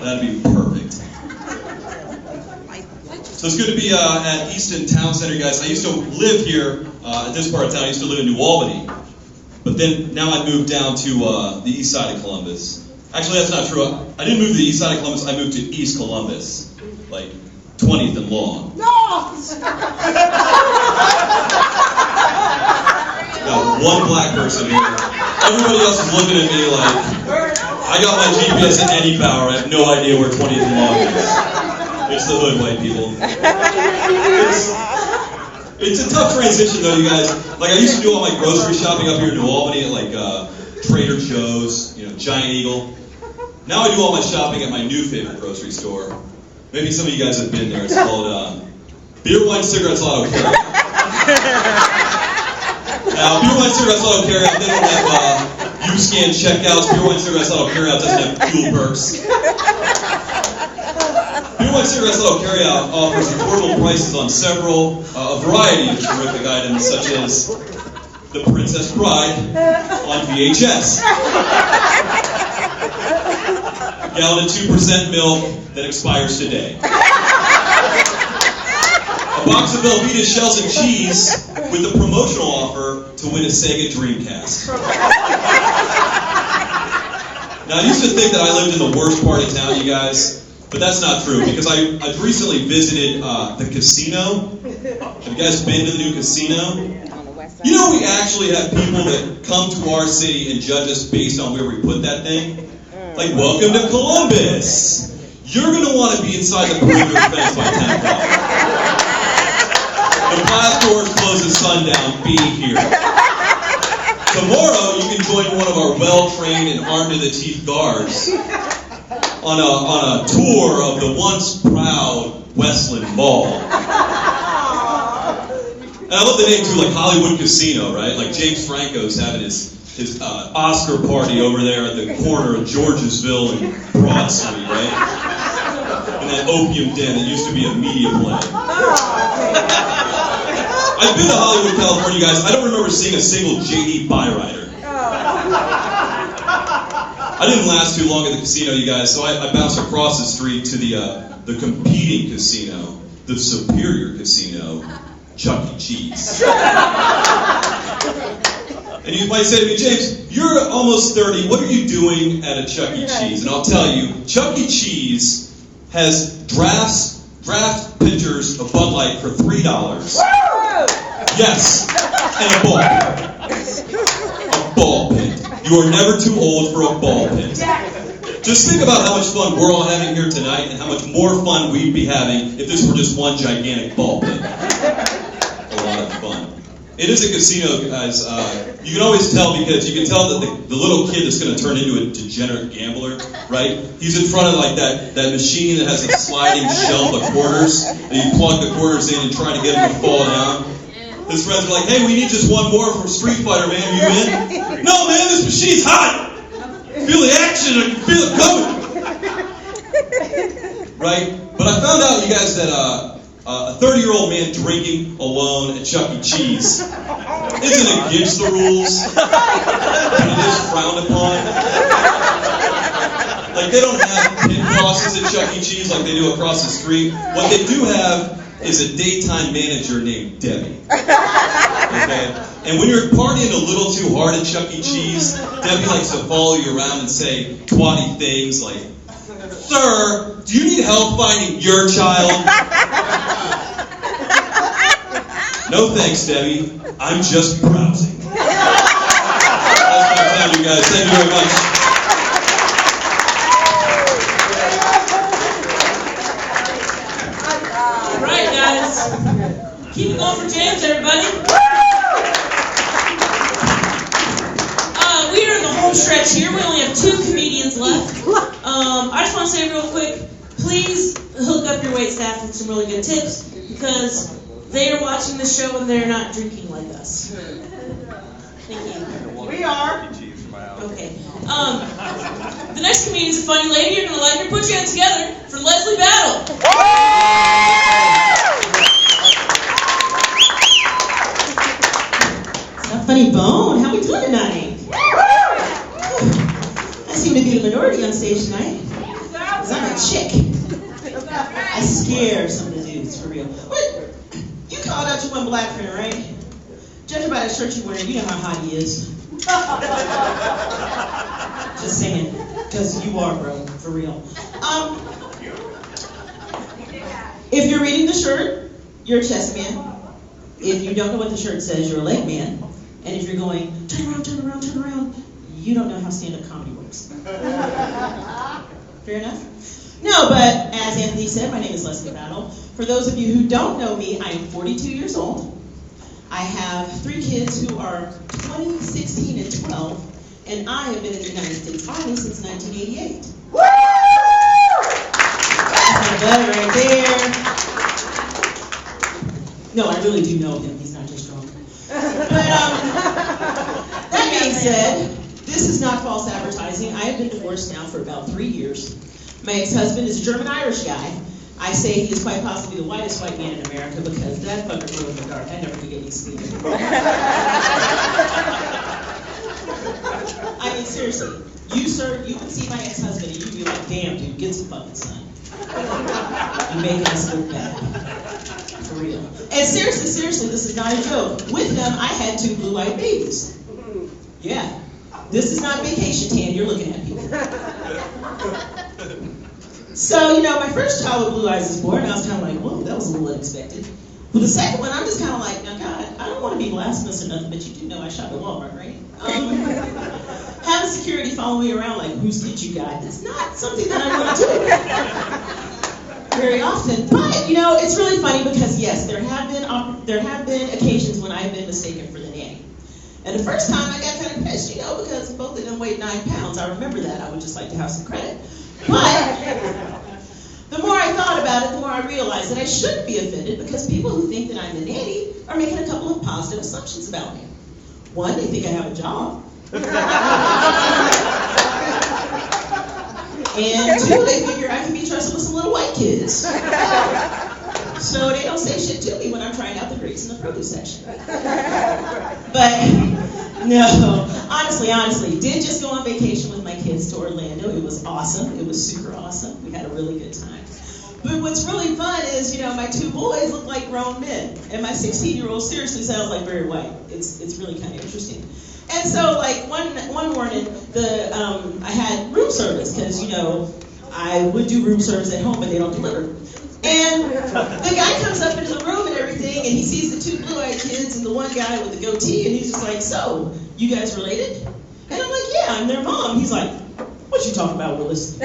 That'd be perfect. So it's good to be at Easton Town Center, guys. I used to live here at this part of town. I used to live in New Albany. But then now I moved down to the east side of Columbus. Actually, that's not true. I didn't move to the east side of Columbus. I moved to East Columbus, like 20th and Long. No! Got one black person here. Everybody else is looking at me like, I got my GPS at any power. I have no idea where 20th and Long is. It's the hood, white people. It's a tough transition, though, you guys. Like, I used to do all my grocery shopping up here in New Albany at, like, Trader Joe's, Giant Eagle. Now I do all my shopping at my new favorite grocery store. Maybe some of you guys have been there. It's called Beer, Wine, Cigarettes, Auto Carryout. Now, Beer, Wine, Cigarettes, Auto Carryout, they don't have U-scan checkouts. Beer, Wine, Cigarettes, Auto Carryout doesn't have fuel perks. Beer, Wine, Cigarettes, Auto Carryout offers affordable prices on a variety of terrific items, such as The Princess Bride on VHS. A gallon of 2% milk that expires today. A box of Velveeta shells and cheese with a promotional offer to win a Sega Dreamcast. Now, I used to think that I lived in the worst part of town, you guys, but that's not true, because I've recently visited the casino. Have you guys been to the new casino? You know, we actually have people that come to our city and judge us based on where we put that thing. Like, welcome to Columbus. You're going to want to be inside the perimeter fence by 10 o'clock. The glass doors close at sundown. Be here. Tomorrow, you can join one of our well-trained and armed-to-the-teeth guards on a tour of the once proud Westland Mall. And I love the name, too, like Hollywood Casino, right? Like James Franco's having his Oscar party over there at the corner of Georgesville and Broad Street, right? And that opium den that used to be a media play. I've been to Hollywood, California, guys. I don't remember seeing a single J.D. Byrider. I didn't last too long at the casino, you guys, so I bounced across the street to the competing casino, the superior casino, Chuck E. Cheese. And you might say to me, James, you're almost 30. What are you doing at a Chuck E. Cheese? And I'll tell you, Chuck E. Cheese has draft pitchers of Bud Light for $3. Yes, and a ball pit. A ball pit. You are never too old for a ball pit. Just think about how much fun we're all having here tonight and how much more fun we'd be having if this were just one gigantic ball pit. A lot of fun. It is a casino, guys. You can always tell because you can tell that the little kid that's going to turn into a degenerate gambler, right? He's in front of like that machine that has a sliding shelf of quarters, and you plug the quarters in and try to get them to fall down. His friends are like, hey, we need just one more from Street Fighter, man. Are you in? No, man, this machine's hot. Feel the action. I can feel it coming. Right? But I found out, you guys, that a 30-year-old man drinking alone at Chuck E. Cheese isn't against the rules, but it is frowned upon. Like, they don't have pit crosses at Chuck E. Cheese like they do across the street. What they do have is a daytime manager named Debbie. Okay? And when you're partying a little too hard at Chuck E. Cheese, Debbie likes to follow you around and say twatty things like, sir, do you need help finding your child? No thanks, Debbie. I'm just browsing. That's my time, you guys. Thank you very much. All right, guys. Keep it going for James, everybody. We are in the home stretch here. We only have 2 comedians left. I just want to say real quick, please hook up your waitstaff with some really good tips because they are watching the show and they're not drinking like us. Thank you. We are. Okay. The next comedian is a funny lady. You're going to like her. Put your hands together for Leslie Battle. It's not Funny Bone. How we doing tonight? I seem to be the minority on stage tonight. Because I'm a chick. I scare some of the dudes, for real. What? You called out your one black friend, right? Judging by the shirt you're wearing, you know how hot he is. Just saying. Because you are, bro. For real. If you're reading the shirt, you're a chest man. If you don't know what the shirt says, you're a leg man. And if you're going, turn around, turn around, turn around, you don't know how stand-up comedy works. Fair enough? No, but as Anthony said, my name is Leslie Battle. For those of you who don't know me, I am 42 years old. I have 3 kids who are 20, 16, and 12, and I have been in the United States Army since 1988. Woo! That's my brother right there. No, I really do know him. He's not just drunk. But that being said, this is not false advertising. I have been divorced now for about 3 years. My ex-husband is a German-Irish guy. I say he is quite possibly the whitest white man in America because that fucker grew in the dark. I never forget he's sleeping. I mean, seriously, you, sir, you can see my ex-husband and you'd be like, damn, dude, get some fucking sun. You're making us look bad. For real. And seriously, this is not a joke. With them, I had 2 blue-eyed babies. Yeah. This is not vacation tan you're looking at, people. So, my first child with blue eyes was born, and I was kind of like, whoa, that was a little unexpected. But the second one, I'm just kind of like, now, God, I don't want to be blasphemous or nothing, but you do know I shop at Walmart, right? Having security follow me around like, whose kid you got? It's not something that I want to do very often. But, it's really funny because, yes, there have been occasions when I've been mistaken for the nanny. And the first time I got kind of pissed, because both of them weighed 9 pounds. I remember that. I would just like to have some credit. But the more I thought about it, the more I realized that I shouldn't be offended because people who think that I'm the nanny are making a couple of positive assumptions about me. One, they think I have a job. And 2, they figure I can be trusted with some little white kids. So they don't say shit to me when I'm trying out the grapes in the produce section. But no, honestly, did just go on vacation with my kids to Orlando. It was awesome. It was super awesome. We had a really good time. But what's really fun is, my 2 boys look like grown men. And my 16-year-old seriously sounds like Barry White. It's really kind of interesting. And so, like, one morning, I had room service, because, I would do room service at home, but they don't deliver. And the guy comes up into the room and everything, and he sees the 2 blue-eyed kids and the one guy with the goatee, and he's just like, so, you guys related? And I'm like, yeah, I'm their mom. He's like, what you talking about, Willis?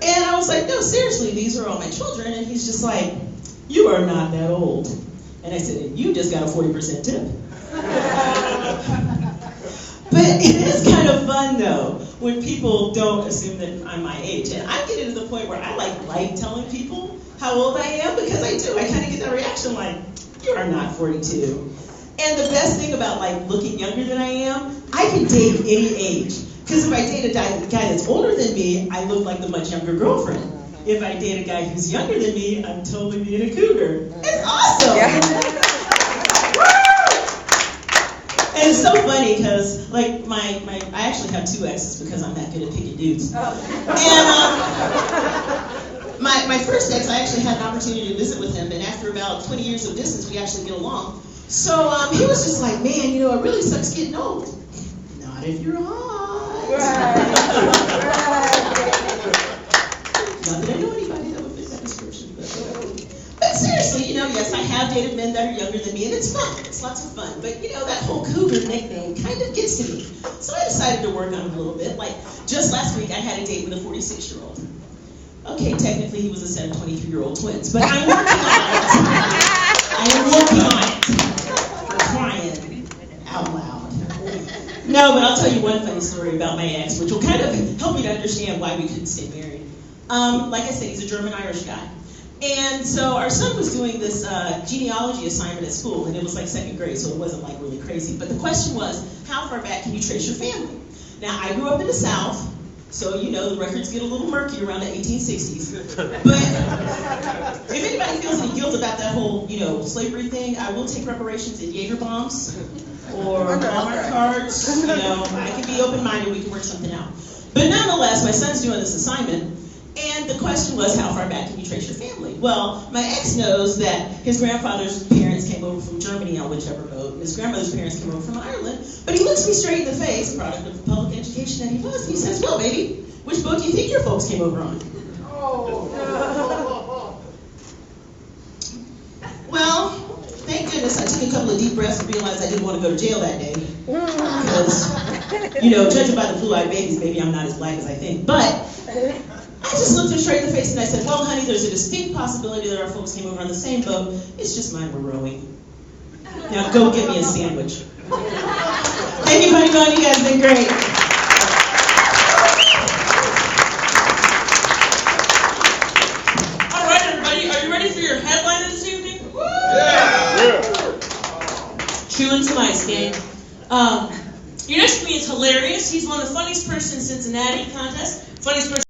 And I was like, no, seriously, these are all my children. And he's just like, you are not that old. And I said, you just got a 40% tip. But it is kind of fun, though, when people don't assume that I'm my age. And I'm getting to the point where I like telling people how old I am, because I do. I kind of get that reaction like, you are not 42. And the best thing about, looking younger than I am, I can date any age. Because if I date a guy that's older than me, I look like the much younger girlfriend. If I date a guy who's younger than me, I'm totally being a cougar. It's awesome! Yeah. And it's so funny because, I actually have 2 exes because I'm that good at picking dudes. And my first ex, I actually had an opportunity to visit with him, and after about 20 years of distance, we actually get along. So he was just like, man, it really sucks getting old. Not if you're hot. Not that I know anybody that would fit that description. But seriously, yes, I have dated men that are younger than me, and it's fun. It's lots of fun. But, that whole cougar nickname kind of gets to me. So I decided to work on it a little bit. Just last week, I had a date with a 46-year-old. Okay, technically, he was a set of 23-year-old twins, but I'm working on it. I am working on it. I'm crying out loud. No, but I'll tell you one funny story about my ex, which will kind of help me to understand why we couldn't stay married. Like I said, he's a German-Irish guy. And so our son was doing this genealogy assignment at school, and it was 2nd grade, so it wasn't really crazy. But the question was, how far back can you trace your family? Now, I grew up in the South, so the records get a little murky around the 1860s. But if anybody feels any guilt about that whole, slavery thing, I will take reparations in Jaeger bombs or Walmart cards. I can be open-minded. We can work something out. But nonetheless, my son's doing this assignment, and the question was, how far back can you trace your family? Well, my ex knows that his grandfather's parents came over from Germany on whichever boat, and his grandmother's parents came over from Ireland, but he looks me straight in the face, product of the public education that he was, and he says, well, baby, which boat do you think your folks came over on? Well, thank goodness I took a couple of deep breaths and realized I didn't want to go to jail that day. Because, judging by the blue-eyed babies, maybe I'm not as black as I think. But I just looked him straight in the face and I said, well, honey, there's a distinct possibility that our folks came over on the same boat. It's just mine were rowing. Now go get me a sandwich. Thank you, Honey Bun. You guys have been great. All right, everybody, are you ready for your headliner this evening? Yeah. True and Twice, gang. Your next to me is hilarious. He's won the funniest person in Cincinnati contest. Funniest person.